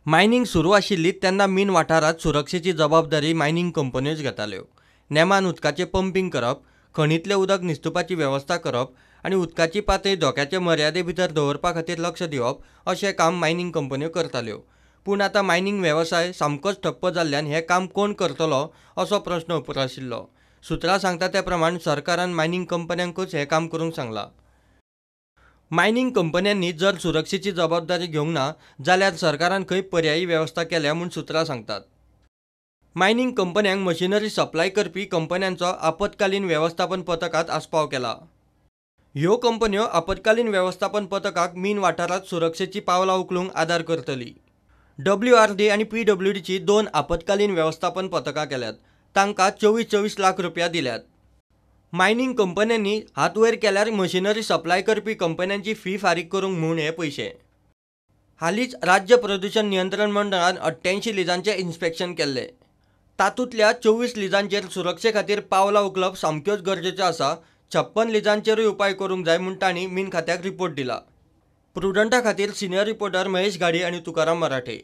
Mining सुरू आशिल्ली तेन्ना मीन वाठारात सुरक्षेची जबाबदारी मायनिंग कंपन्योच घेताल्यो। नेमान उदकाचें पंपिंग करप, खणींतलें उदक न्हिदपा वेवस्था करप आनी उदकाची पातळी धोक्याचे मर्यादे भितर दवरपा खातीर लक्ष दिवप अशें काम मायनिंग कंपन्यो करताल्यो। पूण आतां मायनिंग वेवसाय सामकोच ठप्प जाल्ल्यान हें काम कोण करतलो असो प्रस्न उपराशिल्लो। सुत्रां सांगता ते प्रमाण सरकारान मायनिंग कंपन्यांकूच हें काम करूंक सांगलां। मायनिंग कंपन्यांनी जर सुरक्षेची जबाबदारी घेवंक ना जाल्यार सरकारान खंय पर्यायी वेवस्था केल्या म्हूण सुत्रां सांगतात। मायनिंग कंपन्यांक मशिनरी सप्लाय करपी कंपन्यांचो आपतकालीन वेवस्थापन पथकांत आस्पाव केला। ह्यो कंपन्यो आपतकालीन वेवस्थापन पथकाक मीन वाठारांत सुरक्षेची पावलां उखलूंक आदार करतली। WRD आनी PWDची 2 आपतकालीन वेवस्थापन पथकां केल्यात। तांकां 24 लाख रुपया दिल्यात। मायनिंग कंपन्यांनी हात वयर केल्यार मशिनरी सप्लाय करपी कंपन्यांची फी फारीक करूंक म्हूण हे पयशे। हालींच राज्य प्रदूषण नियंत्रण मंडळान 88 लिजांचें इन्स्पेक्शन केल्लें। तातूंतल्या 24 लिजांचेर सुरक्षे खातीर पावलां उखलप सामक्योच गरजेच्यो आसा। 56 लिजांचेरूय उपाय करूंक जाय म्हूण तांणी मीन खात्याक रिपोर्ट दिला। प्रुडंटा खातीर सिनियर रिपोर्टर महेश घाडी आनी तुकाराम मराठे।